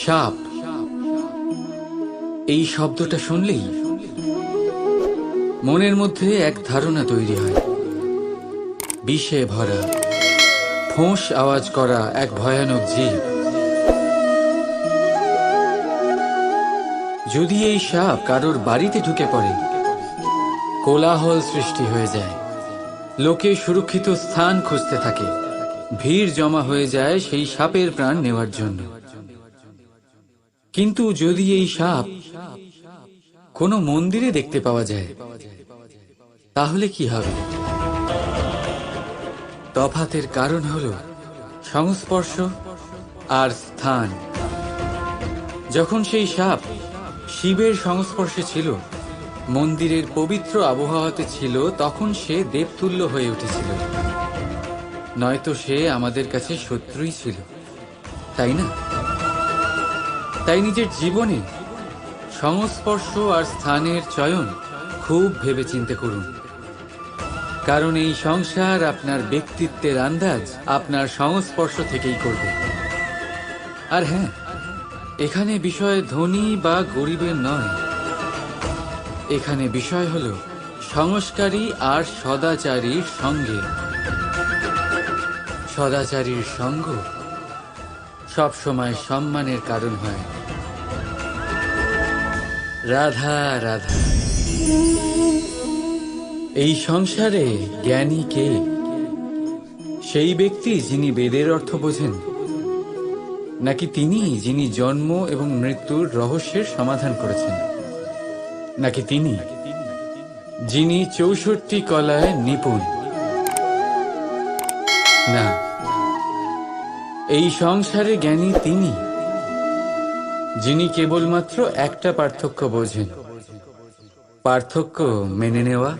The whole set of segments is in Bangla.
সাপ, এই শব্দটা শুনলেই মনের মধ্যে এক ধারণা তৈরি হয়। বিষে ভরা, ফোঁস আওয়াজ করা এক ভয়ানক জীব। যদি এই সাপ কারোর বাড়িতে ঢুকে পড়ে, কোলাহল সৃষ্টি হয়ে যায়। লোকে সুরক্ষিত স্থান খুঁজতে থাকে, ভিড় জমা হয়ে যায় সেই সাপের প্রাণ নেওয়ার জন্য। কিন্তু যদি এই সাপ কোনো মন্দিরে দেখতে পাওয়া যায়, তাহলে কি হবে? তফাতের কারণ হল সংস্পর্শ আর স্থান। যখন সেই সাপ শিবের সংস্পর্শে ছিল, মন্দিরের পবিত্র আবহাওয়াতে ছিল, তখন সে দেবতুল্য হয়ে উঠেছিল। নয়তো সে আমাদের কাছে শত্রুই ছিল, তাই না? তাই নিজের জীবনে সংস্পর্শ আর স্থানের চয়ন খুব ভেবেচিন্তে করুন। কারণ এই সংসার আপনার ব্যক্তিত্বের আন্দাজ আপনার সংস্পর্শ থেকেই করবে। আর হ্যাঁ, এখানে বিষয় ধনী বা গরিবের নয়, এখানে বিষয় হল সংস্কারী আর সদাচারীর সঙ্গে। সদাচারীর সঙ্গ সবসময় সম্মানের কারণ হয়। রাধা রাধা। এই সংসারে জ্ঞানী কে? সেই ব্যক্তি যিনি বেদের অর্থ বোঝেন, নাকি তিনি যিনি জন্ম এবং মৃত্যুর রহস্যের সমাধান করেছেন, নাকি তিনি যিনি ৬৪ কলায় নিপুণ? না, এই সংসারে জ্ঞানী তিনি যিনি কেবলমাত্র একটা পার্থক্য বোঝেন, পার্থক্য মেনে নেওয়া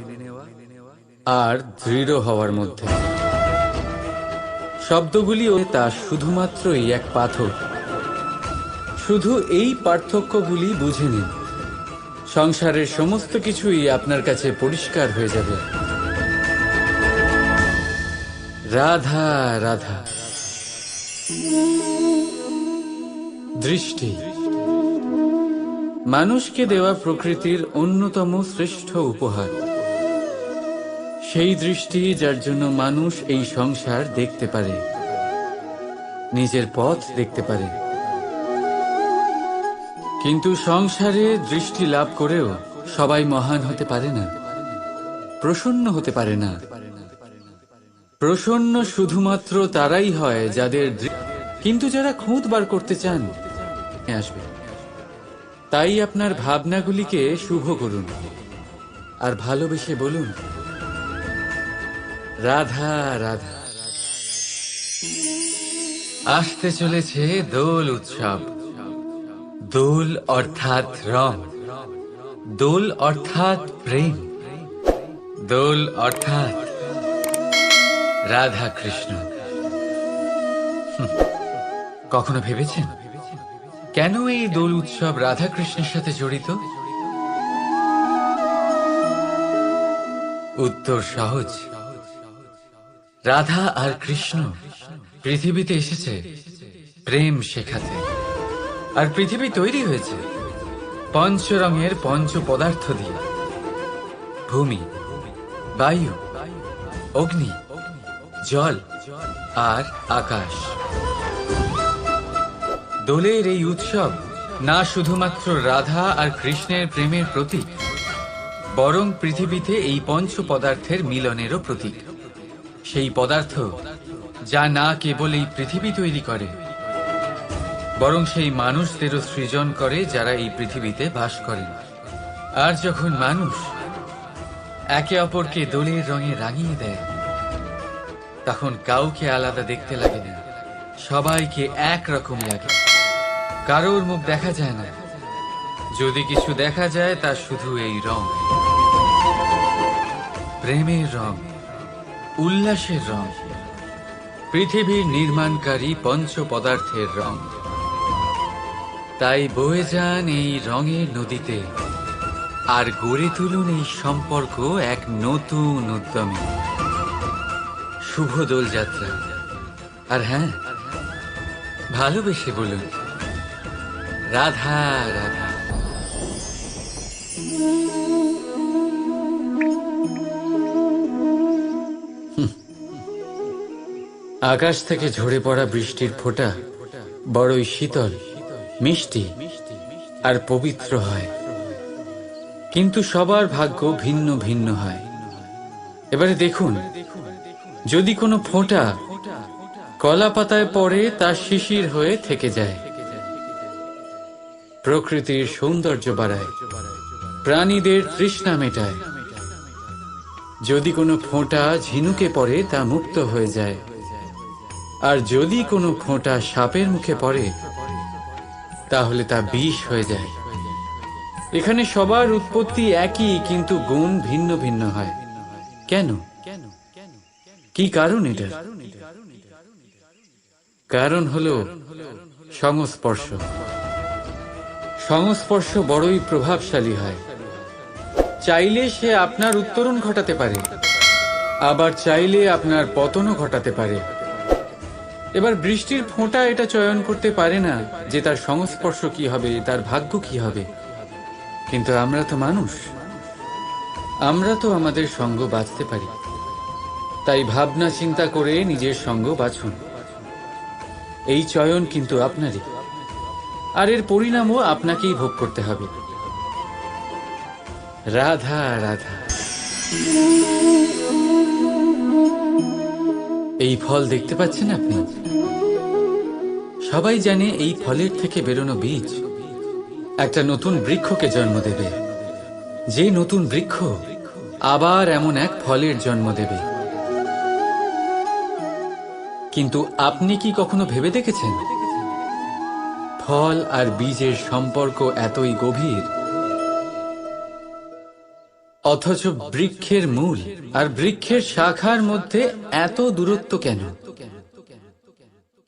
আর দৃঢ় হওয়ার মধ্যে। শব্দগুলিও তা শুধুমাত্রই এক পাথর। শুধু এই পার্থক্যগুলি বুঝে নিন, সংসারের সমস্ত কিছুই আপনার কাছে পরিষ্কার হয়ে যাবে। রাধা রাধা। দৃষ্টি মানুষকে দেওয়া প্রকৃতির অন্যতম শ্রেষ্ঠ উপহার। সেই দৃষ্টি যার জন্য মানুষ এই সংসার দেখতে পারে, নিজের পথ দেখতে পারে। কিন্তু সংসারে দৃষ্টি লাভ করেও সবাই মহান হতে পারে না, প্রসন্ন হতে পারে না। প্রসন্ন শুধুমাত্র তারাই হয় যাদের কিন্তু যারা খুঁত বার করতে চান আসবে। তাই আপনার ভাবনাগুলিকে শুভ করুন আর ভালোবেসে বলুন রাধা রাধা। আসতে চলেছে দোল উৎসব। দোল অর্থাৎ রং, দোল অর্থাৎ প্রেম, দোল অর্থাৎ রাধা কৃষ্ণ। কখনো ভেবেছেন কেন এই দোল উৎসব রাধা কৃষ্ণের সাথে জড়িত? উত্তর সহজ। রাধা আর কৃষ্ণ পৃথিবীতে এসেছে প্রেম শেখাতে। আর পৃথিবী তৈরি হয়েছে পঞ্চরঙের পঞ্চ পদার্থ দিয়ে: ভূমি, বায়ু, অগ্নি, জল আর আকাশ। দোলের এই উৎসব না শুধুমাত্র রাধা আর কৃষ্ণের প্রেমের প্রতীক, বরং পৃথিবীতে এই পঞ্চ পদার্থের মিলনেরও প্রতীক। সেই পদার্থ যা না কেবল এই পৃথিবী তৈরি করে, বরং সেই মানুষদেরও সৃজন করে যারা এই পৃথিবীতে বাস করেন। আর যখন মানুষ একে অপরকে দোলের রঙে রাঙিয়ে দেয়, তখন কাউকে আলাদা দেখতে লাগে না, সবাইকে একরকম লাগে। কারোর মুখ দেখা যায় না, যদি কিছু দেখা যায় তা শুধু এই রং, প্রেমের রং, উল্লাসের রং, পৃথিবীর নির্মাণকারী পঞ্চ পদার্থের রং। তাই বয়ে যান এই রঙের নদীতে আর গড়ে তুলুন এই সম্পর্ক এক নতুন উদ্যমে। শুভ দোল যাত্রা। আর হ্যাঁ, ভালোবেসে বলুন, রাধা রাধা। আকাশ থেকে ঝরে পড়া বৃষ্টির ফোঁটা বড়ই শীতল, মিষ্টি আর পবিত্র হয়, কিন্তু সবার ভাগ্য ভিন্ন ভিন্ন হয়। এবারে দেখুন, যদি কোনো ফোঁটা কলা পাতায় পড়ে তা শিশির হয়ে থেকে যায়, প্রকৃতির সৌন্দর্য বাড়ায়, প্রাণীদের তৃষ্ণা মেটায়। যদি কোনো ফোঁটা ঝিনুকে পড়ে তা মুক্ত হয়ে যায়, আর যদি কোনো ফোঁটা সাপের মুখে পড়ে তাহলে তা বিষ হয়ে যায়। এখানে সবার উৎপত্তি একই, কিন্তু গুণ ভিন্ন ভিন্ন হয়। কেন? কি কারণ এটা? কারণ হলো সংস্পর্শ। সংস্পর্শ বড়ই প্রভাবশালী হয়। চাইলে সে আপনার উত্তরণ ঘটাতে পারে, আবার চাইলে আপনার পতনও ঘটাতে পারে। এবার বৃষ্টির ফোঁটা এটা চয়ন করতে পারে না যে তার সংস্পর্শ কি হবে, তার ভাগ্য কি হবে। কিন্তু আমরা তো মানুষ, আমরা তো আমাদের সঙ্গ বাঁচতে পারি। তাই ভাবনা চিন্তা করে নিজের সঙ্গ বাছুন। এই চয়ন কিন্তু আপনারই, আর এর পরিণামও আপনাকেই ভোগ করতে হবে। রাধা রাধা। এই ফল দেখতে পাচ্ছেন আপনি? সবাই জানে এই ফলের থেকে বেরোনো বীজ একটা নতুন বৃক্ষকে জন্ম দেবে, যে নতুন বৃক্ষ আবার এমন এক ফলের জন্ম দেবে। কিন্তু আপনি কি কখনো ভেবে দেখেছেন ফল আর বীজের সম্পর্ক এতই গভীর, অথচ বৃক্ষের মূল আর বৃক্ষের শাখার মধ্যে এত দূরত্ব কেন?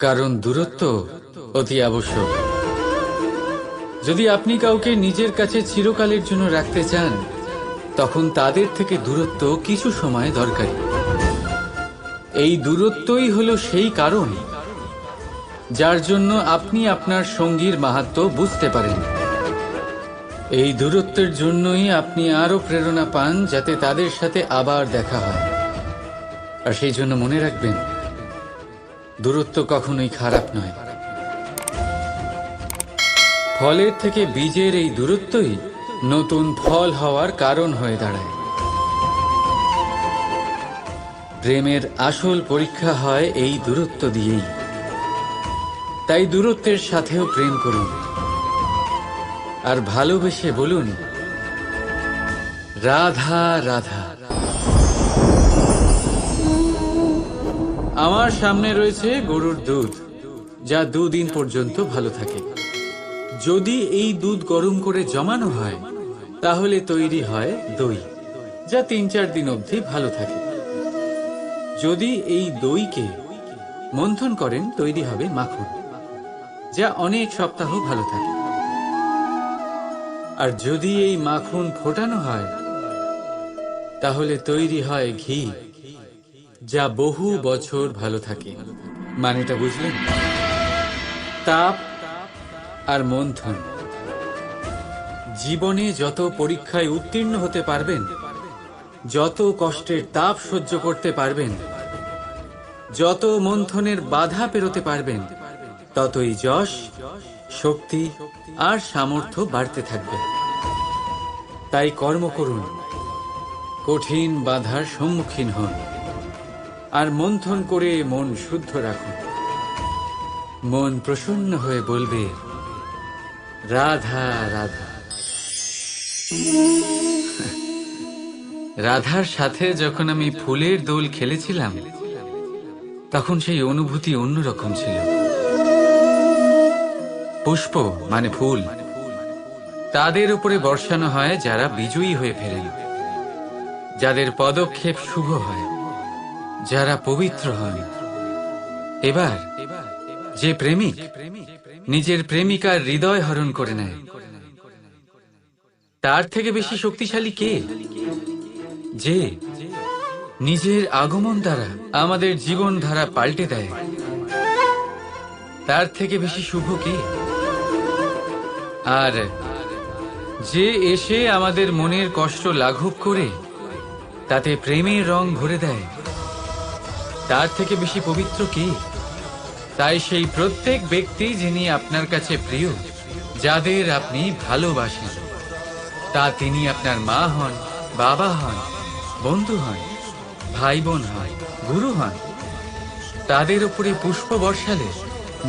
কারণ দূরত্ব অতি আবশ্যক। যদি আপনি কাউকে নিজের কাছে চিরকালের জন্য রাখতে চান, তখন তাদের থেকে দূরত্ব কিছু সময় দরকারি। এই দূরত্বই হলো সেই কারণ যার জন্য আপনি আপনার সঙ্গীর মাহাত্ম্য বুঝতে পারেন। এই দূরত্বের জন্যই আপনি আরো প্রেরণা পান যাতে তাদের সাথে আবার দেখা হয়। আর সেই জন্য মনে রাখবেন, দূরত্ব কখনোই খারাপ নয়। ফলের থেকে বীজের এই দূরত্বই নতুন ফল হওয়ার কারণ হয়ে দাঁড়ায়। প্রেমের আসল পরীক্ষা হয় এই দূরত্ব দিয়েই। তাই দূরত্বের সাথেও প্রেম করুন, আর ভালোবেসে বলুন, রাধা রাধা। আমার সামনে রয়েছে গরুর দুধ, যা 2 দিন পর্যন্ত ভালো থাকে। যদি এই দুধ গরম করে জমানো হয় তাহলে তৈরি হয় দই, যা 3-4 দিন অবধি ভালো থাকে। যদি এই দইকে মন্থন করেন তৈরি হবে মাখন, যা অনেক সপ্তাহ ভালো থাকে। আর যদি এই মাখন ফোটানো হয় তাহলে তৈরি হয় ঘি, যা বহু বছর ভালো থাকে। মানেটা বুঝলেন? তাপ আর মন্থন। জীবনে যত পরীক্ষায় উত্তীর্ণ হতে পারবেন, যত কষ্টের তাপ সহ্য করতে পারবেন, যত মন্থনের বাধা পেরোতে পারবেন, ততই যশ, শক্তি আর সামর্থ্য বাড়তে থাকবে। তাই কর্ম করুন, কঠিন বাধার সম্মুখীন হন, আর মন্থন করে মন শুদ্ধ রাখুন। মন প্রসন্ন হয়ে বলবে, রাধা রাধা। রাধার সাথে যখন আমি ফুলের দোল খেলেছিলাম, তখন সেই অনুভূতি অন্যরকম ছিল। পুষ্প মানে ফুল, তাদের উপরে বর্ষানো হয় যারা বিজয়ী হয়ে ফেরেন, যাদের পদক্ষেপ শুভ হয়, যারা পবিত্র হন। এবার যে প্রেমিক নিজের প্রেমিকার হৃদয় হরণ করে নেয়, তার থেকে বেশি শক্তিশালী কে? যে নিজের আগমন দ্বারা আমাদের জীবন ধারা পাল্টে দেয়। তার থেকে বেশি শুভ কে? আর যে এসে আমাদের মনের কষ্ট লাঘব করে তাতে প্রেমের রং ভরে দেয়, তার থেকে বেশি পবিত্র কে? তাই সেই প্রত্যেক ব্যক্তি যিনি আপনার কাছে প্রিয়, যাদের আপনি ভালোবাসেন, তা তিনি আপনার মা হন, বাবা হন, বন্ধু হন, ভাই বোন হন, গুরু হন, তাদের উপরে পুষ্প বর্ষালে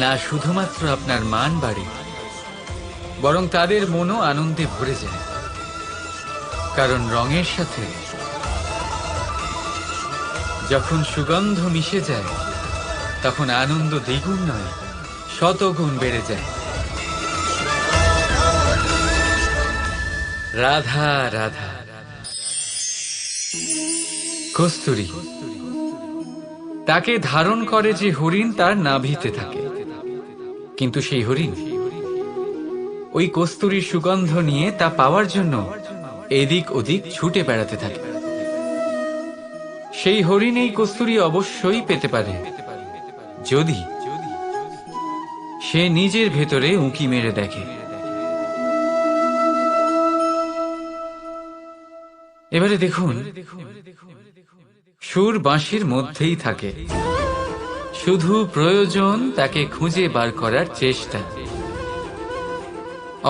না শুধুমাত্র আপনার মান বাড়ে, বরং তাদের মনও আনন্দে ভরে যায়। কারণ রঙের সাথে যখন সুগন্ধ মিশে যায়, তখন আনন্দ দ্বিগুণ নয়, শতগুণ বেড়ে যায়। রাধা রাধা। কস্তুরী তাকে ধারণ করে যে হরিণ তার নাভিতে থাকে, কিন্তু সেই হরিণ ওই কস্তুরীর সুগন্ধ নিয়ে তা পাওয়ার জন্য এদিক ওদিক ছুটে বেড়াতে থাকে। সেই হরিণ এই কস্তুরী অবশ্যই পেতে পারে যদি সে নিজের ভেতরে উঁকি মেরে দেখে। এবারে দেখুন, সুর বাঁশির মধ্যেই থাকে, শুধু প্রয়োজন তাকে খুঁজে বার করার চেষ্টা,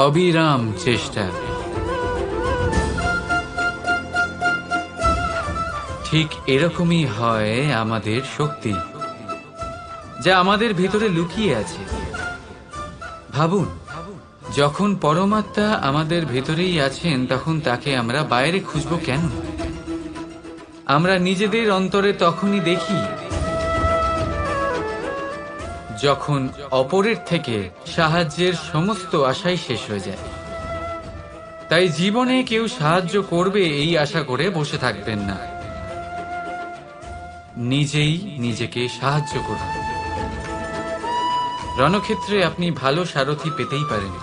অবিরাম চেষ্টা। ঠিক এরকমই হয় আমাদের শক্তি, যা আমাদের ভেতরে লুকিয়ে আছে। ভাবুন, যখন পরমাত্মা আমাদের ভেতরেই আছেন, তখন তাকে আমরা বাইরে খুঁজব কেন? আমরা নিজেদের অন্তরে তখনই দেখি যখন অপরের থেকে সাহায্যের সমস্ত আশাই শেষ হয়ে যায়। তাই জীবনে কেউ সাহায্য করবে এই আশা করে বসে থাকবেন না, নিজেই নিজেকে সাহায্য করুন। রণক্ষেত্রে আপনি ভালো সারথি পেতেই পারেন,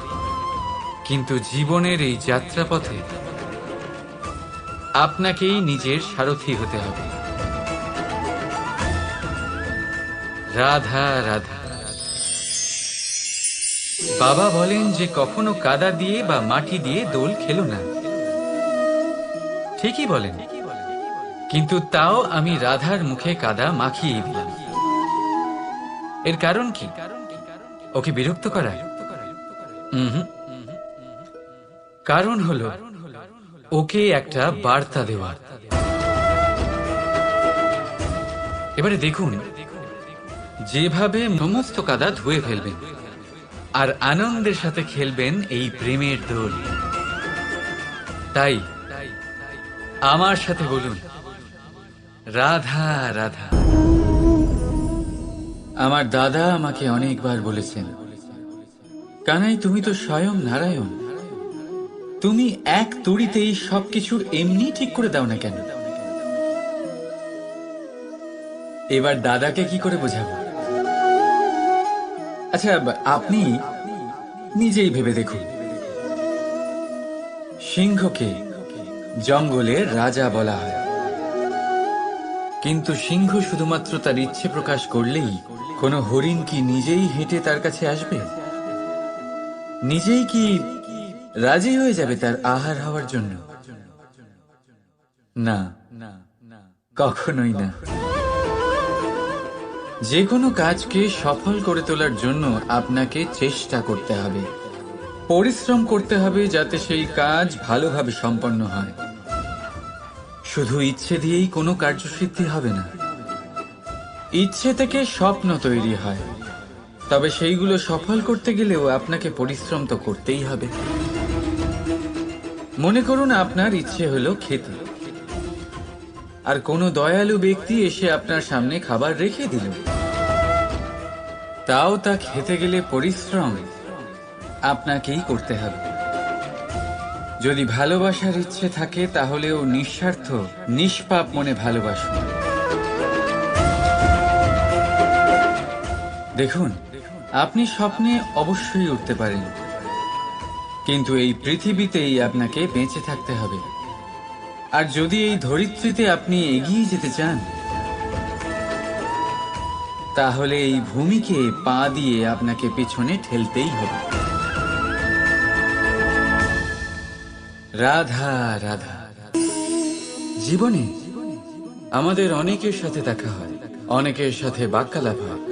কিন্তু জীবনের এই যাত্রাপথে আপনাকেই নিজের সারথি হতে হবে। রাধা রাধা। বাবা বলেন যে কখনো কাদা দিয়ে বা মাটি দিয়ে দোল খেলো না। ঠিকই বলেন, কিন্তু তাও আমি রাধার মুখে কাদা মাখিয়ে দিলাম। এর কারণ কি? ওকে বিরক্ত করা? কারণ হলো ওকে একটা বার্তা দেওয়া। এবারে দেখুন, যেভাবে সমস্ত কাদা ধুয়ে ফেলবেন আর আনন্দের সাথে খেলবেন এই প্রেমের দোল। তাই আমার সাথে বলুন, রাধা রাধা। আমার দাদা আমাকে অনেকবার বলেছেন, কানাই তুমি তো স্বয়ং নারায়ণ, তুমি এক তুড়িতেই সবকিছু এমনি ঠিক করে দাও না কেন? এবার দাদাকে কি করে বোঝাবো? আচ্ছা, আপনি নিজেই ভেবে দেখুন, সিংহকে জঙ্গলের রাজা বলা হয়, কিন্তু সিংহ শুধুমাত্র তার ইচ্ছে প্রকাশ করলেই কোনো হরিণ কি নিজেই হেঁটে তার কাছে আসবে? নিজেই কি রাজি হয়ে যাবে তার আহার হওয়ার জন্য? না, কখনোই না। যে কোনো কাজকে সফল করে তোলার জন্য আপনাকে চেষ্টা করতে হবে, পরিশ্রম করতে হবে, যাতে সেই কাজ ভালোভাবে সম্পন্ন হয়। শুধু ইচ্ছে দিয়েই কোনো কার্যসিদ্ধি হবে না। ইচ্ছে থেকে স্বপ্ন তৈরি হয়, তবে সেইগুলো সফল করতে গেলেও আপনাকে পরিশ্রম তো করতেই হবে। মনে করুন আপনার ইচ্ছে হলো খেতে, আর কোনো দয়ালু ব্যক্তি এসে আপনার সামনে খাবার রেখে দিল। তাও তা খেতে গেলে পরিশ্রম আপনাকেই করতে হবে। যদি ভালোবাসার ইচ্ছে থাকে, তাহলেও নিঃস্বার্থ নিষ্পাপ মনে ভালোবাসুন। দেখুন, আপনি স্বপ্নে অবশ্যই উঠতে পারেন, কিন্তু এই পৃথিবীতেই আপনাকে বেঁচে থাকতে হবে। আর যদি এই ধরিত্রীতে আপনি এগিয়ে যেতে চান, তাহলে এই ভূমিকে পা দিয়ে আপনাকে পেছনে ঠেলতেই হবে। রাধা রাধা। জীবনে আমাদের অনেকের সাথে দেখা হয়, অনেকের সাথে বাক্যালাপ হয়।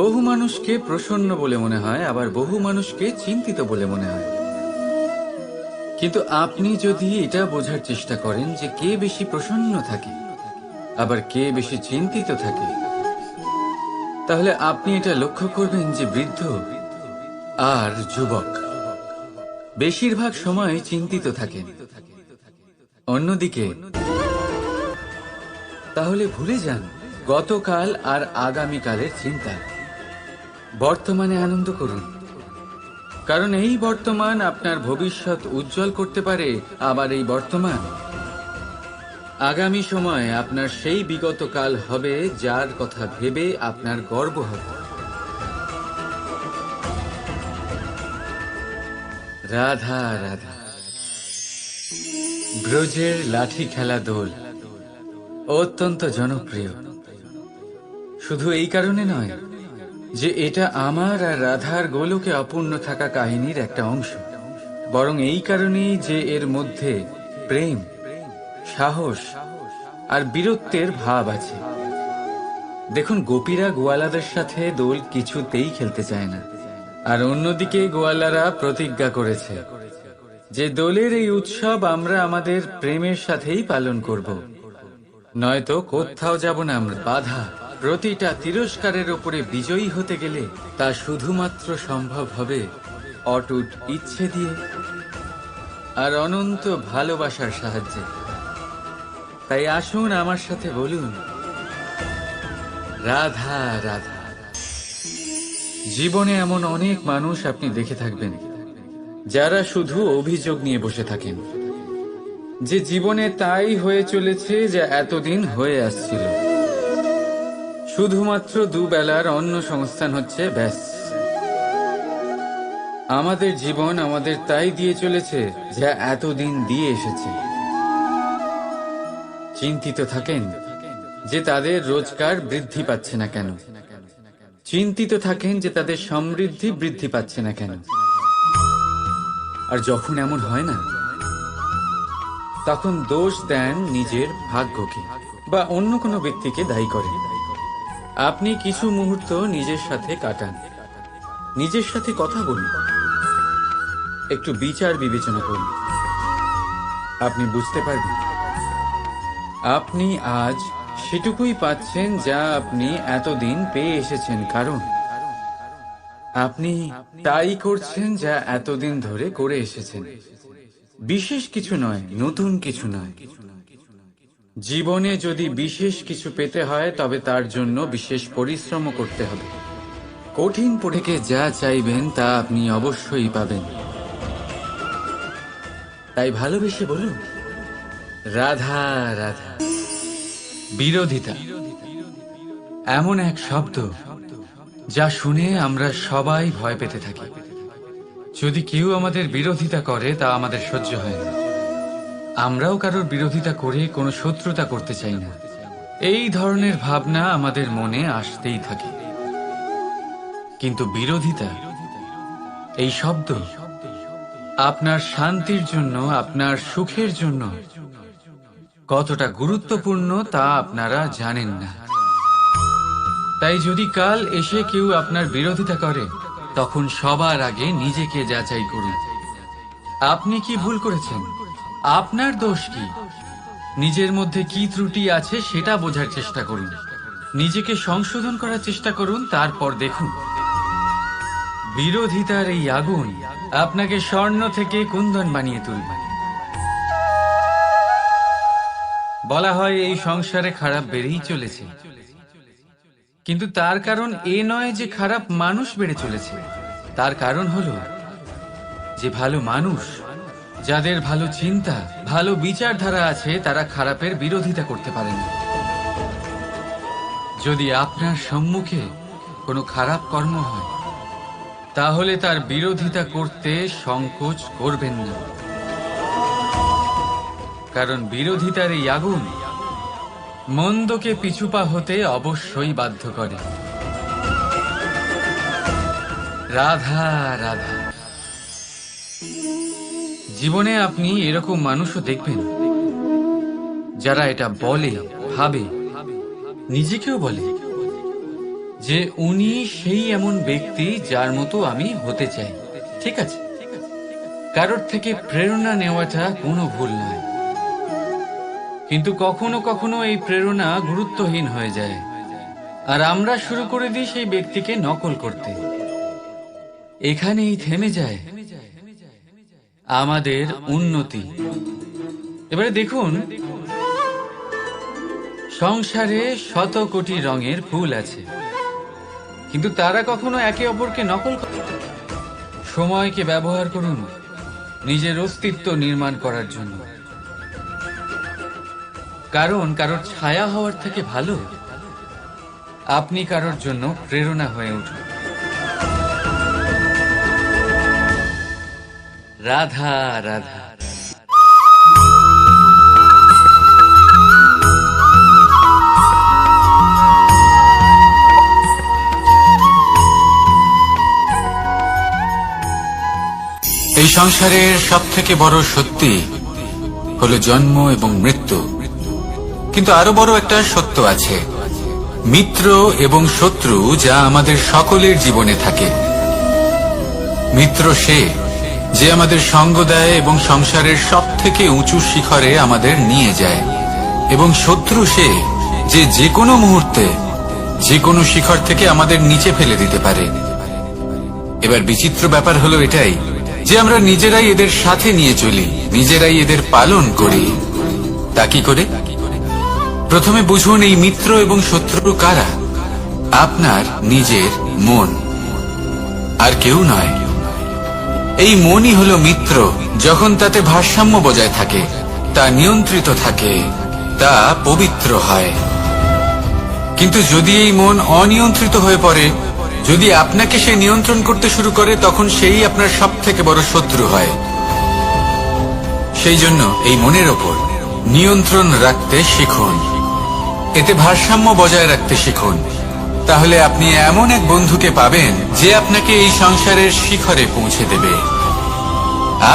বহু মানুষকে প্রসন্ন বলে মনে হয়, আবার বহু মানুষকে চিন্তিত বলে মনে হয়। কিন্তু আপনি যদি এটা বোঝার চেষ্টা করেন যে কে বেশি প্রসন্ন থাকে আবার কে বেশি চিন্তিত থাকে, তাহলে আপনি এটা লক্ষ্য করবেন যে বৃদ্ধ আর যুবক বেশিরভাগ সময় চিন্তিত থাকেন। অন্যদিকে তাহলে ভুলে যান গতকাল আর আগামীকালের চিন্তা, বর্তমানে আনন্দ করুন। কারণ এই বর্তমান আপনার ভবিষ্যৎ উজ্জ্বল করতে পারে, আবার এই বর্তমান আগামী সময়ে আপনার সেই বিগত কাল হবে যার কথা ভেবে আপনার গর্ব হবে। রাধা রাধা। ব্রজের লাঠি খেলা দোল অত্যন্ত জনপ্রিয়, শুধু এই কারণে নয় যে এটা আমার আর রাধার গোলকে অপূর্ণ থাকা কাহিনীর একটা অংশ, বরং এই কারণেই যে এর মধ্যে প্রেম, সাহস আর বীরত্বের ভাব আছে। দেখুন, গোপীরা গোয়ালাদের সাথে দোল কিছুতেই খেলতে চায় না, আর অন্যদিকে গোয়ালারা প্রতিজ্ঞা করেছে যে দোলের এই উৎসব আমরা আমাদের প্রেমের সাথেই পালন করব, নয়তো কোথাও যাব না আমরা। বাধা, প্রতিটা তিরস্কারের উপরে বিজয়ী হতে গেলে তা শুধুমাত্র সম্ভব হবে অটুট ইচ্ছে দিয়ে আর অনন্ত ভালোবাসার সাহায্যে। তাই আসুন আমার সাথে বলুন, রাধা রাধা। জীবনে এমন অনেক মানুষ আপনি দেখে থাকবেন যারা শুধু অভিযোগ নিয়ে বসে থাকেন যে জীবনে তাই হয়ে চলেছে যা এতদিন হয়ে আসছিল। শুধুমাত্র দুবেলার অন্ন সংস্থান হচ্ছে, ব্যাস। আমাদের জীবন আমাদের তাই দিয়ে চলেছে যা এতদিন দিয়ে এসেছে। চিন্তিত থাকেন যে তাদের রোজগার বৃদ্ধি পাচ্ছে না কেন, চিন্তিত থাকেন যে তাদের সমৃদ্ধি বৃদ্ধি পাচ্ছে না কেন। আর যখন এমন হয় না, তখন দোষ দেন নিজের ভাগ্যকে বা অন্য কোনো ব্যক্তিকে দায়ী করেন। আপনি কিছু মুহূর্ত নিজের সাথে কাটান, নিজের সাথে কথা বলুন, একটু বিচার বিবেচনা করুন। আপনি বুঝতে পারবেন আপনি আজ সেটুকুই পাচ্ছেন যা আপনি এতদিন পেয়ে এসেছেন, কারণ আপনি তাই করছেন যা এতদিন ধরে করে এসেছেন। বিশেষ কিছু নয়, নতুন কিছু নয়। জীবনে যদি বিশেষ কিছু পেতে হয় তবে তার জন্য বিশেষ পরিশ্রম করতে হবে। কঠিন পথে যা চাইবেন তা আপনি অবশ্যই পাবেন। তাই ভালোবেসে বলুন, রাধা রাধা। বিরোধিতা এমন এক শব্দ যা শুনে আমরা সবাই ভয় পেতে থাকি। যদি কেউ আমাদের বিরোধিতা করে তা আমাদের সহ্য হয় না। আমরাও কারোর বিরোধিতা করে কোনো শত্রুতা করতে চাই না। এই ধরনের ভাবনা আমাদের মনে আসতেই থাকে। কিন্তু বিরোধিতা, এই শব্দ আপনার শান্তির জন্য, আপনার সুখের জন্য কতটা গুরুত্বপূর্ণ তা আপনারা জানেন না। তাই যদি কাল এসে কেউ আপনার বিরোধিতা করে, তখন সবার আগে নিজেকে যাচাই করুন। আপনি কি ভুল করেছেন? আপনার দোষ কি? নিজের মধ্যে কি ত্রুটি আছে সেটা বোঝার চেষ্টা করুন, নিজেকে সংশোধন করার চেষ্টা করুন। তারপর দেখুন, বিরোধিতার এই আগুন আপনাকে স্বর্ণ থেকে কুন্দন বানিয়ে তুলবে। বলা হয় এই সংসারে খারাপ বেড়েই চলেছে, কিন্তু তার কারণ এ নয় যে খারাপ মানুষ বেড়ে চলেছে। তার কারণ হলো যে ভালো মানুষ, যাদের ভালো চিন্তা, ভালো বিচারধারা আছে, তারা খারাপের বিরোধিতা করতে পারেন না। যদি আপনার সম্মুখে কোনো খারাপ কর্ম হয়, তাহলে তার বিরোধিতা করতে সংকোচ করবেন না, কারণ বিরোধিতার এই আগুন মন্দকে পিছুপা হতে অবশ্যই বাধ্য করে। রাধা রাধা। জীবনে আপনি এরকম মানুষও দেখবেন যারা এটা বলে, ভাবে, নিজেকেও বলে যে উনি সেই এমন ব্যক্তি যার মতো আমি হতে চাই। ঠিক আছে, কারোর থেকে প্রেরণা নেওয়াটা কোনো ভুল নয়, কিন্তু কখনো কখনো এই প্রেরণা গুরুত্বহীন হয়ে যায় আর আমরা শুরু করে দিই সেই ব্যক্তিকে নকল করতে। এখানেই থেমে যায় আমাদের উন্নতি। এবারে দেখুন, সংসারে শত কোটি রঙের ফুল আছে, কিন্তু তারা কখনো একে অপরকে নকল করে না। সময়কে ব্যবহার করুন নিজের অস্তিত্ব নির্মাণ করার জন্য, কারণ কারোর ছায়া হওয়ার থেকে ভালো আপনি কারোর জন্য প্রেরণা হয়ে উঠুন। রাধা রাধা। এই সংসারের সবথেকে বড় সত্যি হলো জন্ম এবং মৃত্যু, কিন্তু আরো বড় একটা সত্য আছে, মিত্র এবং শত্রু, যা আমাদের সকলের জীবনে থাকে। মিত্র সে যে আমাদের সঙ্গ দেয় এবং সংসারের সবথেকে উঁচু শিখরে আমাদের নিয়ে যায়, এবং শত্রু সে যে যে কোনো মুহূর্তে যে কোনো শিখর থেকে আমাদের নিচে ফেলে দিতে পারে। এবার বিচিত্র ব্যাপার হলো এটাই যে আমরা নিজেরাই এদের সাথে নিয়ে চলি, নিজেরাই এদের পালন করি। তা কি করে? প্রথমে বুঝুন এই মিত্র এবং শত্রু কারা। আপনার নিজের মন, আর কেউ নয়। এই মনই হলো মিত্র যখন তাতে ভারসাম্য বজায় থাকে, তা নিয়ন্ত্রিত থাকে, তা পবিত্র হয়। কিন্তু যদি এই মন অনিয়ন্ত্রিত হয়ে পড়ে, যদি আপনাকে সে নিয়ন্ত্রণ করতে শুরু করে, তখন সেই আপনার সবথেকে বড় শত্রু হয়। সেই জন্য এই মনের ওপর নিয়ন্ত্রণ রাখতে শিখুন, এতে ভারসাম্য বজায় রাখতে শিখুন। তাহলে আপনি এমন এক বন্ধুকে পাবেন যে আপনাকে এই সংসারের শিখরে পৌঁছে দেবে।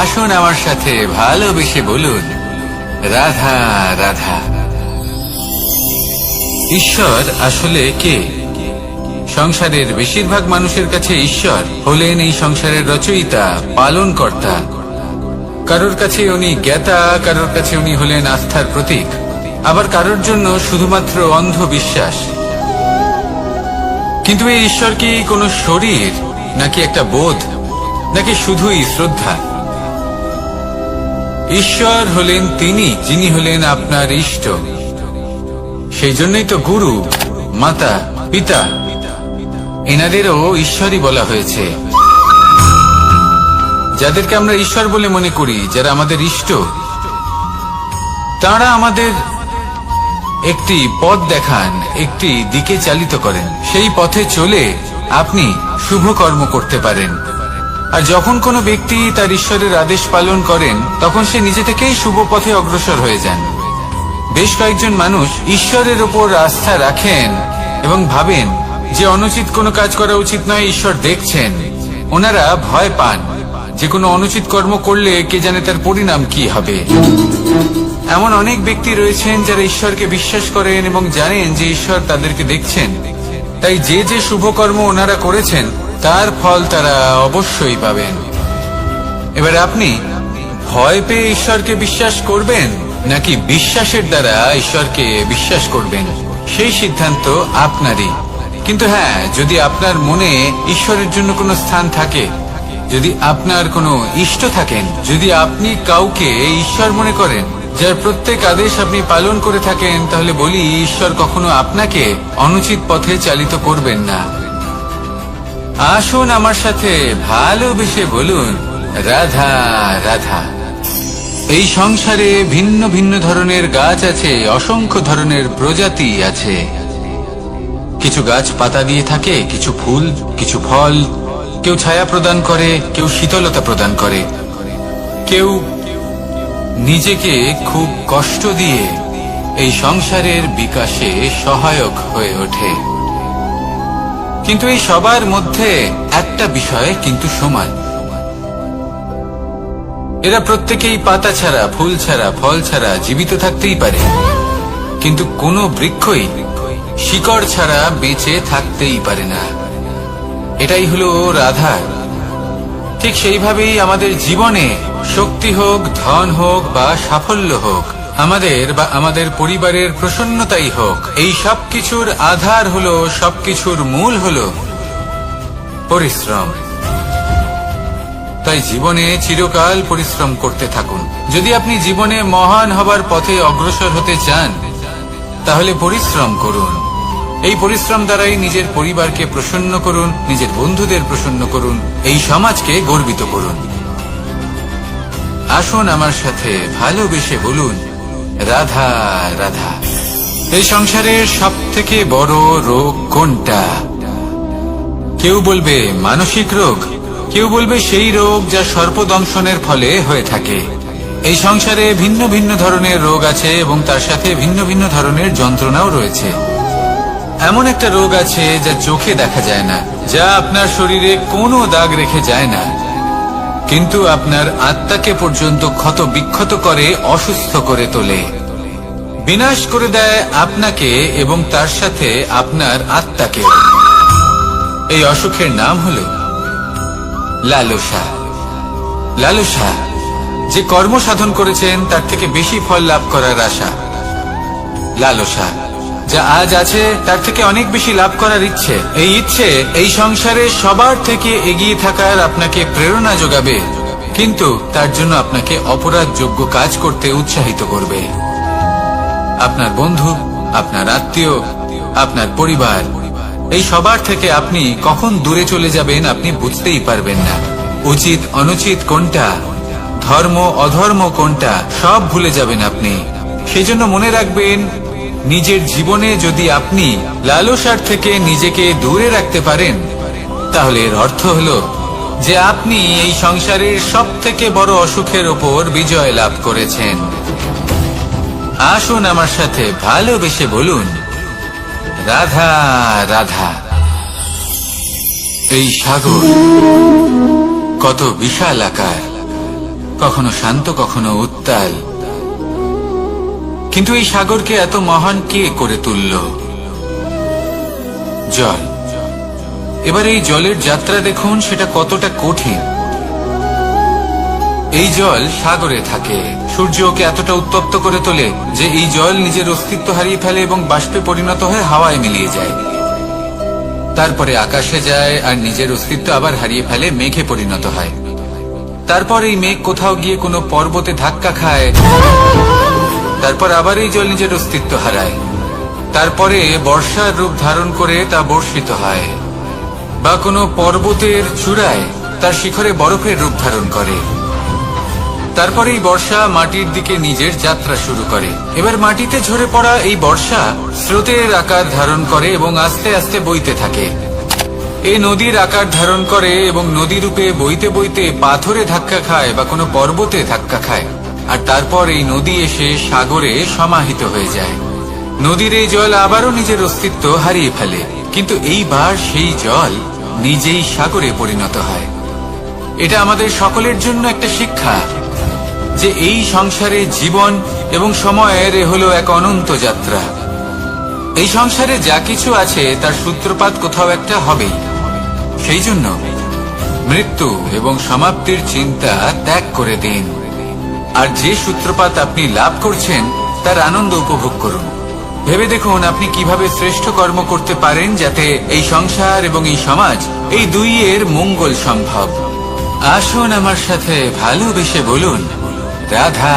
আসুন আমার সাথে ভালোবেসে বলুন, রাধা রাধা। ঈশ্বর আসলে কে? সংসারের বেশিরভাগ মানুষের কাছে ঈশ্বর হলেন এই সংসারের রচয়িতা, পালনকর্তা। কারোর কাছে উনি জ্ঞাতা, কারোর কাছে উনি হলেন আস্থার প্রতীক, আবার কারোর জন্য শুধুমাত্র অন্ধ বিশ্বাস। কিন্তু এই ঈশ্বর কি কোনো শরীর, নাকি একটা বোধ, নাকি শুধুই শ্রদ্ধা? ঈশ্বর হলেন তিনি যিনি হলেন আপনার ইষ্ট। সেই জন্যই তো গুরু, মাতা, পিতা এনাদেরও ঈশ্বরই বলা হয়েছে। যাদেরকে আমরা ঈশ্বর বলে মনে করি, যারা আমাদের ইষ্ট, তারা আমাদের একটি পথ দেখান, একটি দিকে চালিত করেন। সেই পথে চলে আপনি শুভ কর্ম করতে পারেন। আর যখন কোনো ব্যক্তি তার ঈশ্বরের আদেশ পালন করেন, তখন সে নিজে থেকেই শুভ পথে অগ্রসর হয়ে যান। বেশ কয়েকজন মানুষ ঈশ্বরের ওপর আস্থা রাখেন এবং ভাবেন যে অনুচিত কোনো কাজ করা উচিত নয়, ঈশ্বর দেখছেন। ওনারা ভয় পান যে কোনো অনুচিত কর্ম করলে কে জানে তার পরিণাম কি হবে। এমন অনেক ব্যক্তি রয়েছেন যারা ঈশ্বরকে বিশ্বাস করেন এবং জানেন যে ঈশ্বর তাদেরকে দেখছেন, তাই যে যে শুভ কর্ম ওনারা করেছেন তার ফল তারা অবশ্যই পাবেন। এবার আপনি ভয় পেয়ে ঈশ্বরকে বিশ্বাস করবেন, নাকি বিশ্বাসের দ্বারা ঈশ্বরকে বিশ্বাস করবেন, সেই সিদ্ধান্ত আপনারই। কিন্তু হ্যাঁ, যদি আপনার মনে ঈশ্বরের জন্য কোনো স্থান থাকে, যদি আপনার কোনো ইষ্ট থাকেন, যদি আপনি কাউকে ঈশ্বর মনে করেন, যার প্রত্যেক আদেশ আপনি পালন করে থাকেন, তাহলে বলি ঈশ্বর কখনো আপনাকে অনুচিত পথে চালিত করবেন না। আসুন আমার সাথে ভালোবেসে বলুন, রাধা রাধা। এই সংসারে ভিন্ন ভিন্ন ধরনের গাছ আছে, অসংখ্য ধরনের প্রজাতি আছে। কিছু গাছ পাতা দিয়ে থাকে, কিছু ফুল, কিছু ফল। কেউ ছায়া প্রদান করে, কেউ শীতলতা প্রদান করে, কেউ নিজেকে খুব কষ্ট দিয়ে এই সংসারের বিকাশে সহায়ক হয়ে ওঠে। কিন্তু এই সবার মধ্যে একটা বিষয় কিন্তু সমান, এরা প্রত্যেকেই পাতা ছাড়া, ফুল ছাড়া, ফল ছাড়া জীবিত থাকতেই পারে, কিন্তু কোনো বৃক্ষই শিকড় ছাড়া বেঁচে থাকতেই পারে না। এটাই হলো রাধা। ঠিক সেইভাবেই আমাদের জীবনে শক্তি হোক, ধন হোক বা সাফল্য হোক, আমাদের বা আমাদের পরিবারের প্রসন্নতাই হোক, এই সবকিছুর আধার হলো, সবকিছুর মূল হলো পরিশ্রম। তাই জীবনে চিরকাল পরিশ্রম করতে থাকুন। যদি আপনি জীবনে মহান হবার পথে অগ্রসর হতে চান, তাহলে পরিশ্রম করুন। এই পরিশ্রম দ্বারাই নিজের পরিবারকে প্রসন্ন করুন, নিজের বন্ধুদের প্রসন্ন করুন, এই সমাজকে গর্বিত করুন। আসুন আমার সাথে ভালোবেসে বলুন, রাধা রাধা। এই সংসারের সব থেকে বড় রোগ কোনটা? কেউ বলবে মানসিক রোগ, কেউ বলবে সেই রোগ যা সর্পদংশনের ফলে হয়ে থাকে। এই সংসারে ভিন্ন ভিন্ন ধরনের রোগ আছে এবং তার সাথে ভিন্ন ভিন্ন ধরনের যন্ত্রণাও রয়েছে। এমন একটা রোগ আছে যা চোখে দেখা যায় না, যা আপনার শরীরে কোনো দাগ রেখে যায় না, কিন্তু আপনার আত্মাকে পর্যন্ত ক্ষত বিক্ষত করে, অসুস্থ করে তোলে, বিনাশ করে দেয় আপনাকে এবং তার সাথে আপনার আত্মাকে। এই অসুখের নাম হলো লালসা। লালসা, যে কর্ম সাধন করেছেন তার থেকে বেশি ফল লাভ করার আশা। লালসা, যা আজ আছে তার থেকে অনেক বেশি লাভ করার ইচ্ছে। এই ইচ্ছে এই সংসারে সবার থেকে এগিয়ে থাকার আপনাকে প্রেরণা যোগাবে, কিন্তু তার জন্য আপনাকে অপরাধযোগ্য কাজ করতে উৎসাহিত করবে। আপনার বন্ধু, আপনার আত্মীয়, আপনার পরিবার, এই সবার থেকে আপনি কখন দূরে চলে যাবেন আপনি বুঝতেই পারবেন না। উচিত অনুচিত কোনটা, ধর্ম অধর্ম কোনটা, সব ভুলে যাবেন আপনি। সেই জন্য মনে রাখবেন, নিজের জীবনে যদি আপনি লালসার থেকে নিজেকে দূরে রাখতে পারেন, তাহলে এর অর্থ হলো যে আপনি এই সংসারের সব থেকে বড় অসুখের ওপর বিজয় লাভ করেছেন। আসুন আমার সাথে ভালোবেসে বলুন, রাধা রাধা। এই সাগর কত বিশাল আকার, কখনো শান্ত কখনো উত্তাল, কিন্তু এই সাগরকে এত মহান কে করে তুলল? জল। এবার এই জলের যাত্রা দেখুন, সেটা কতটা কঠিন। এই জল সাগরে থাকে, সূর্য ওকে এতটা উত্তপ্ত করে তোলে যে এই জল নিজের অস্তিত্ব হারিয়ে ফেলে এবং বাষ্পে পরিণত হয়ে হাওয়ায় মিলিয়ে যায়। তারপরে আকাশে যায় আর নিজের অস্তিত্ব আবার হারিয়ে ফেলে, মেঘে পরিণত হয়। তারপর এই মেঘ কোথাও গিয়ে কোনো পর্বতে ধাক্কা খায়, তারপর আবার এই জল নিজের অস্তিত্ব হারায়। তারপরে বর্ষার রূপ ধারণ করে তা বর্ষিত হয়, বা কোনো পর্বতের চূড়ায় তার শিখরে বরফের রূপ ধারণ করে। তারপরে এই বর্ষা মাটির দিকে নিজের যাত্রা শুরু করে। এবার মাটিতে ঝরে পড়া এই বর্ষা স্রোতের আকার ধারণ করে এবং আস্তে আস্তে বইতে থাকে। এই নদীর আকার ধারণ করে এবং নদী রূপে বইতে বইতে পাথরে ধাক্কা খায় বা কোনো পর্বতে ধাক্কা খায়, আর তারপর এই নদী এসে সাগরে সমাহিত হয়ে যায়। নদীর এই জল আবারও নিজের অস্তিত্ব হারিয়ে ফেলে, কিন্তু এইবার সেই জল নিজেই সাগরে পরিণত হয়। এটা আমাদের সকলের জন্য একটা শিক্ষা যে এই সংসারে জীবন এবং সময়ের হলো এক অনন্ত যাত্রা। এই সংসারে যা কিছু আছে তার সূত্রপাত কোথাও একটা হবেই। সেই জন্য মৃত্যু এবং সমাপ্তির চিন্তা ত্যাগ করে দিন, আর যে সূত্রপাত আপনি লাভ করছেন তার আনন্দ উপভোগ করুন। ভেবে দেখুন আপনি কিভাবে শ্রেষ্ঠ কর্ম করতে পারেন যাতে এই সংসার এবং এই সমাজ, এই দুইয়ের মঙ্গল সম্ভব। আসুন আমার সাথে ভালোবেসে বলুন, রাধা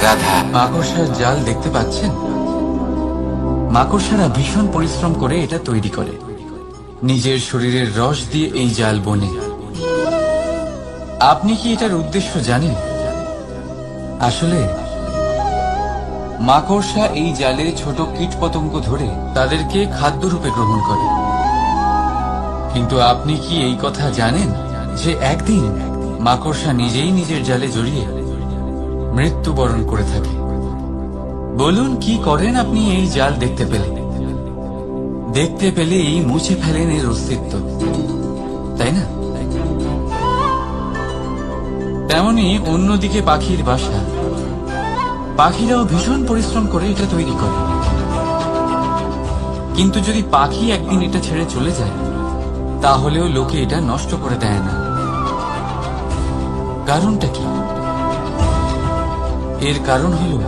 রাধা। মাকড়সার জাল দেখতে পাচ্ছেন? মাকড়সারা ভীষণ পরিশ্রম করে এটা তৈরি করে, নিজের শরীরের রস দিয়ে এই জাল বোনে। আপনি কি এটার উদ্দেশ্য জানেন? আসলে মাকড়সা এই জালে ছোট কীটপতঙ্গ ধরে তাদেরকে খাদ্যরূপে গ্রহণ করে। কিন্তু আপনি কি এই কথা জানেন যে একদিন মাকড়সা নিজেই নিজের জালে জড়িয়ে মৃত্যুবরণ করে থাকে? বলুন কি করেন আপনি এই জাল দেখতে পেলে? দেখতে পেলেই মুছে ফেলেন এর অস্তিত্ব, তাই না? তেমনি অন্যদিকে পাখির বাসা, পাখিরাও ভীষণ পরিশ্রম করে এটা তৈরি করে। কিন্তু যদি পাখি একদিন এটা ছেড়ে চলে যায়, তাহলেও লোকে এটা নষ্ট করে দেয় না। কারণটা কি? এর কারণ হলো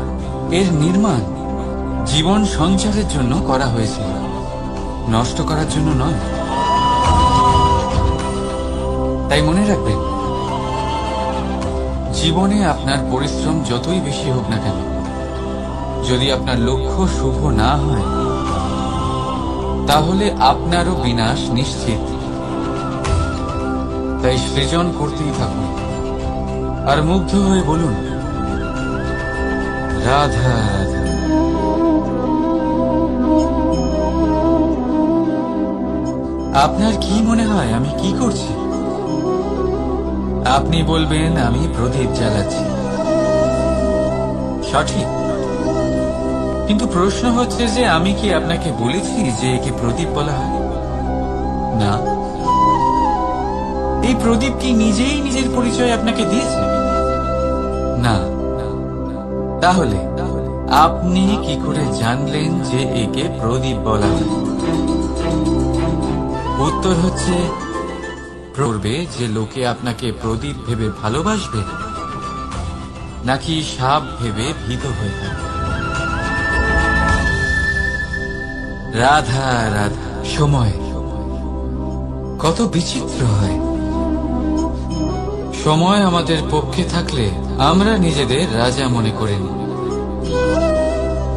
এর নির্মাণ জীবন সঞ্চারের জন্য করা হয়েছিল, নষ্ট করার জন্য নয়। তাই মনে রাখবেন, জীবনে আপনার পরিশ্রম যতই বেশি হোক না কেন, যদি আপনার লক্ষ্য শুভ না হয়, তাহলে আপনারও বিনাশ নিশ্চিত। তাই সৃজন করতেই থাকুন আর মুগ্ধ হয়ে বলুন, রাধা রাধা। আপনার কি মনে হয় আমি কি করছি? আপনি বলবেন আমি প্রদীপ জ্বালাচ্ছি। সঠিক। কিন্তু প্রশ্ন হচ্ছে যে আমি কি আপনাকে বলেছি যে একে প্রদীপ বলা হয়? না। এই প্রদীপ কি নিজেই নিজের পরিচয় আপনাকে দিয়েছে? না। তাহলে আপনি কি করে জানলেন যে একে প্রদীপ বলা হয়? উত্তর হচ্ছে, করবে যে লোকে আপনাকে প্রদীপ ভেবে ভালোবাসবে, নাকি সাপ ভেবে ভীত হয়ে থাকবে। রাধা রাধা। সময় কত বিচিত্র হয়। সময় আমাদের পক্ষে থাকলে আমরা নিজেদের রাজা মনে করে নিই,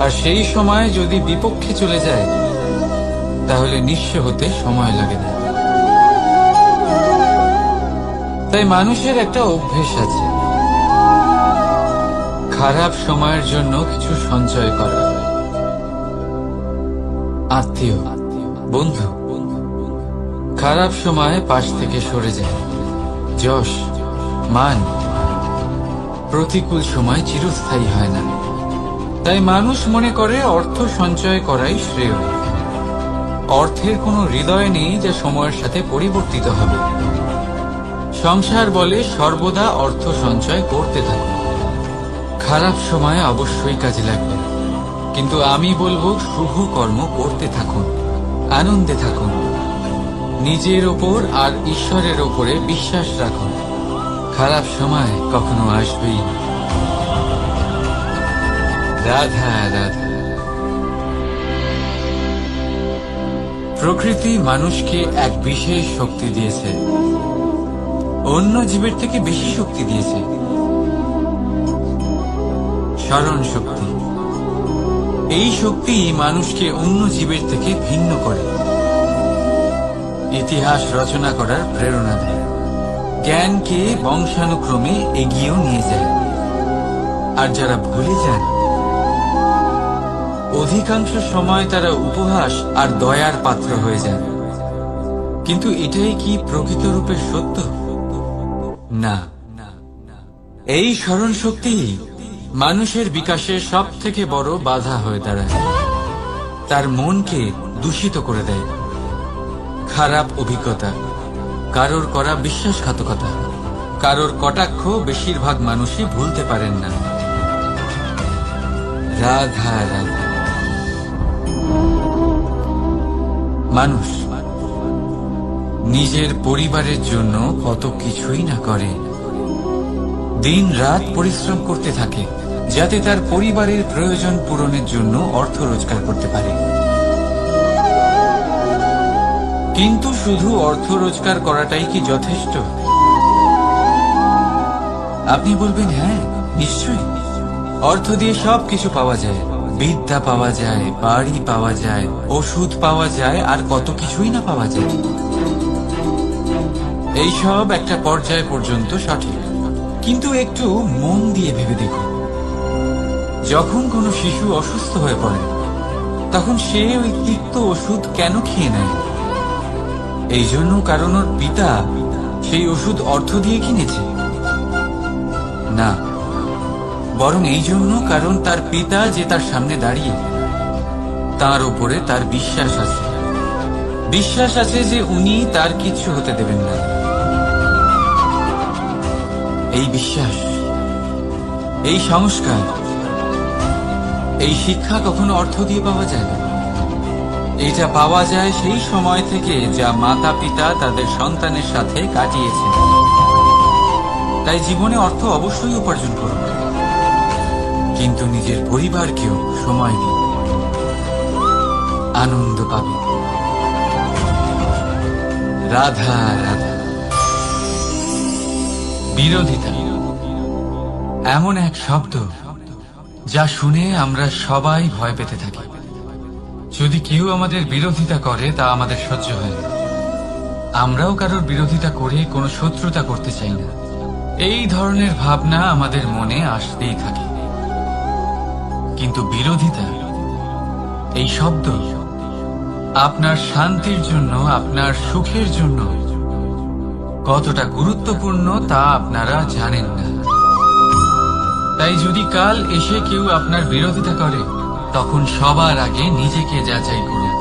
আর সেই সময় যদি বিপক্ষে চলে যায়, তাহলে নিঃস্ব হতে সময় লাগে না। তাই মানুষের একটা অভ্যেস আছে, খারাপ সময়ের জন্য কিছু সঞ্চয় করা। আত্মীয়, বন্ধু খারাপ সময়ে পাশ থেকে সরে যায়। যশ, মান প্রতিকূল সময় চিরস্থায়ী হয় না। তাই মানুষ মনে করে অর্থ সঞ্চয় করাই শ্রেয়। অর্থের কোনো হৃদয় নেই যা সময়ের সাথে পরিবর্তিত হবে। সংসার বলে সর্বদা অর্থ সঞ্চয় করতে থাকুন। খারাপ সময় অবশ্যই কাজে লাগবে, কিন্তু আমি বলবো শুভ কর্ম করতে থাকুন, আনন্দে থাকুন, নিজের ওপর আর ঈশ্বরের ওপরে বিশ্বাস রাখুন। খারাপ সময় কখনো আসবেই না। রাধা রাধা। প্রকৃতি মানুষকে এক বিশেষ শক্তি দিয়েছে, অন্য জীবের থেকে বেশি শক্তি দিয়েছে। স্মরণ শক্তি। এই শক্তি মানুষকে অন্য জীবের থেকে ভিন্ন করে, ইতিহাস রচনা করার প্রেরণা দেয়, জ্ঞানকে বংশানুক্রমে এগিয়েও নিয়ে যায়। আর যারা ভুলে যান, অধিকাংশ সময় তারা উপহাস আর দয়ার পাত্র হয়ে যান। কিন্তু এটাই কি প্রকৃত রূপে সত্য? না। এই স্মরণ শক্তি মানুষের বিকাশের সব থেকে বড় বাধা হয়ে দাঁড়ায়। তার মনকে দূষিত করে দেয়। খারাপ অভিজ্ঞতা, কারোর করা বিশ্বাসঘাতকতা, কারোর কটাক্ষ বেশিরভাগ মানুষই ভুলতে পারেন না। রাধা রাধা। মানুষ নিজের পরিবারের জন্য কত কিছুই না করে, দিন রাত পরিশ্রম করতে থাকে যাতে তার পরিবারের প্রয়োজন পূরণের জন্য অর্থ রোজগার করতে পারে। কিন্তু শুধু অর্থ রোজগার করাটাই কি যথেষ্ট? আপনি বলবেন হ্যাঁ, নিশ্চয়ই। অর্থ দিয়ে সবকিছু পাওয়া যায়, বিদ্যা পাওয়া যায়, বাড়ি পাওয়া যায়, ওষুধ পাওয়া যায়, আর কত কিছুই না পাওয়া যায়। এইসব একটা পর্যায় পর্যন্ত সঠিক, কিন্তু একটু মন দিয়ে ভেবে দেখুন, যখন কোনো শিশু অসুস্থ হয়ে পড়ে, তখন সে ওই তিক্ত ওষুধ কেন খেয়ে নেয়? এই জন্য কারণ ওর পিতা সেই ওষুধ অর্থ দিয়ে কিনেছে? না, বরং এই জন্য কারণ তার পিতা যে তার সামনে দাঁড়িয়ে, তার উপরে তার বিশ্বাস আছে। বিশ্বাস আছে যে উনি তার কিচ্ছু হতে দেবেন না। এই বিশ্বাস, এই সংস্কার, এই শিক্ষা কখনো অর্থ দিয়ে পাওয়া যায় না। এটা পাওয়া যায় সেই সময় থেকে যা মাতা পিতা তাদের সন্তানের সাথে কাটিয়েছেন। তাই জীবনে অর্থ অবশ্যই উপার্জন করুন, কিন্তু নিজের পরিবারকেও সময় দিন, আনন্দ পাবে। রাধা রাধা। বিরোধিতা এমন এক শব্দ যা শুনে আমরা সবাই ভয় পেতে থাকি। যদি কেউ আমাদের বিরোধিতা করে তা আমাদের সহ্য হয় না। আমরাও কারোর বিরোধিতা করে কোনো শত্রুতা করতে চাই না। এই ধরনের ভাবনা আমাদের মনে আসতেই থাকে। কিন্তু বিরোধিতা, এই শব্দ আপনার শান্তির জন্য, আপনার সুখের জন্য কতটা গুরুত্বপূর্ণ তা আপনারা জানেন না। তাই যদি কাল এসে কেউ আপনার বিরোধিতা করে, তখন সবার আগে নিজেকে যাচাই করুন।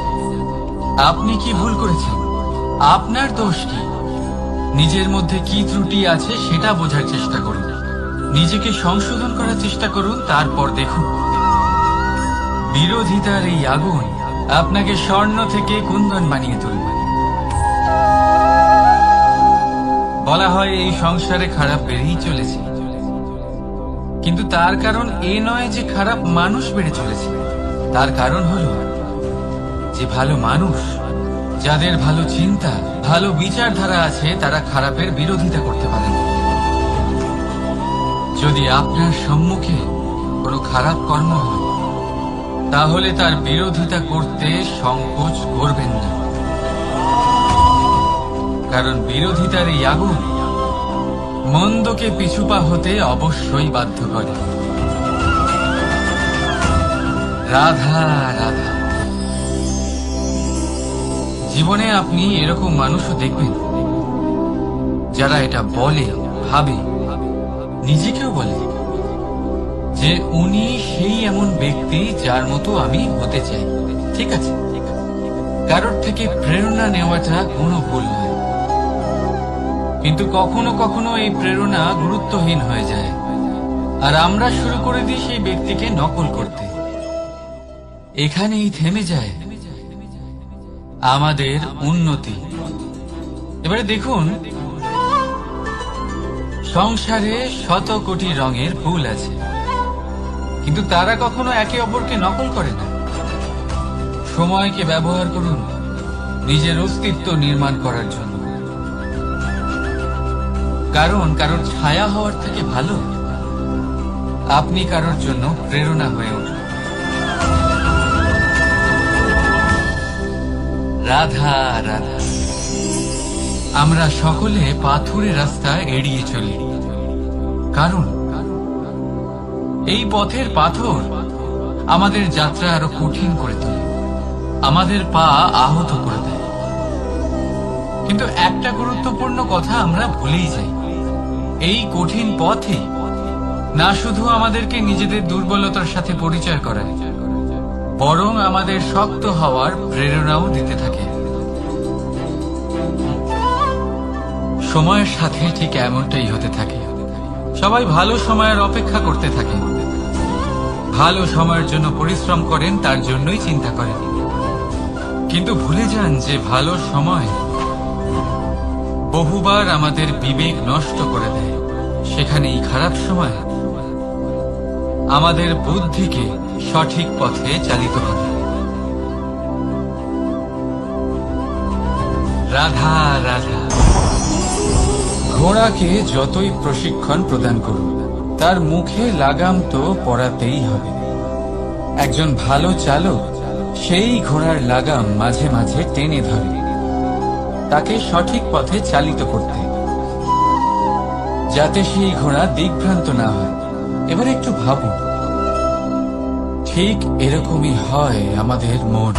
আপনি কি ভুল করেছেন? আপনার দোষ কি? নিজের মধ্যে কি ত্রুটি আছে সেটা বোঝার চেষ্টা করুন। নিজেকে সংশোধন করার চেষ্টা করুন, তারপর দেখুন বিরোধিতার এই আগুন আপনাকে স্বর্ণ থেকে কুন্দন বানিয়ে তুলবে। বলা হয় এই সংসারে খারাপ বেড়েই চলেছে, কিন্তু তার কারণ এ নয় যে খারাপ মানুষ বেড়ে চলেছে। তার কারণ হলো যে ভালো মানুষ, যাদের ভালো চিন্তা, ভালো বিচারধারা আছে, তারা খারাপের বিরোধিতা করতে পারে না। যদি আপনার সম্মুখে কোনো খারাপ কর্ম হয়, তাহলে তার বিরোধিতা করতে সংকোচ করবেন না, কারণ বিরোধিতার এই আগুন মন্দকে পিছুপা হতে অবশ্যই বাধ্য করে। রাধা রাধা। জীবনে আপনি এরকম মানুষও দেখবেন যারা এটা বলে, ভাবে, নিজেকেও বলে যে উনি সেই এমন ব্যক্তি যার মতো আমি হতে চাই। ঠিক আছে, কারোর থেকে প্রেরণা নেওয়াটা কোনো ভুল নয়, কিন্তু কখনো কখনো এই প্রেরণা গুরুত্বহীন হয়ে যায়, আর আমরা শুরু করে দিই সেই ব্যক্তিকে নকল করতে। এখানেই থেমে যায় আমাদের উন্নতি। এবারে দেখুন, সংসারে শত কোটি রঙের ফুল আছে, কিন্তু তারা কখনো একে অপরকে নকল করে না। সময়কে ব্যবহার করুন নিজের অস্তিত্ব নির্মাণ করার জন্য, কারণ কারোর ছায়া হওয়ার থেকে ভালো আপনি কারোর জন্য প্রেরণা হয়ে উঠুন। রাধা রাধা। আমরা সকলে পাথুরে রাস্তা এড়িয়ে চলি, কারণ এই পথের পাথর আমাদের যাত্রা আরো কঠিন করে তোলে, আমাদের পা আহত করে দেয়। কিন্তু একটা গুরুত্বপূর্ণ কথা আমরা ভুলেই যাই, এই কঠিন পথে না শুধু আমাদেরকে নিজেদের দুর্বলতার সাথে পরিচয় করায়, বরং আমাদের শক্ত হওয়ার প্রেরণাও দিতে থাকে। সময়ের সাথে ঠিক এমনটাই হতে থাকে। সবাই ভালো সময়ের অপেক্ষা করতে থাকে, ভালো সময়ের জন্য পরিশ্রম করেন, তার জন্যই চিন্তা করেন, কিন্তু ভুলে যান যে ভালো সময় বহুবার আমাদের বিবেক নষ্ট করে দেয়। সেখানেই খারাপ সময় আমাদের বুদ্ধিকে সঠিক পথে চালিত করে। রাধা রাধা। ঘোড়াকে যতই প্রশিক্ষণ প্রদান করুন, তার মুখে লাগাম তো পরাতেই হবে। একজন ভালো চালক সেই ঘোড়ার লাগাম মাঝে মাঝে টেনে ধরে, তাকে সঠিক পথে চালিত করতে, যাতে সেই ঘোড়া দিকভ্রান্ত না হয়। এবার একটু ভাবুন, ঠিক এরকমই হয় আমাদের মন।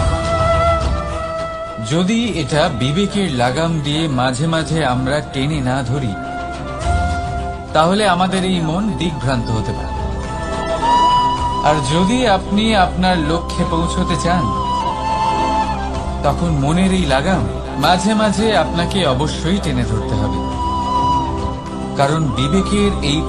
যদি এটা বিবেকের লাগাম দিয়ে মাঝে মাঝে আমরা টেনে না ধরি, তাহলে আমাদের এই মন দিকভ্রান্ত হতে পারে। আর যদি আপনি আপনার লক্ষ্যে পৌঁছতে চান, তখন মনের এই লাগাম মাঝে মাঝে আপনাকে অবশ্যই টেনে ধরতে হবে, কারণ বিবেকের এই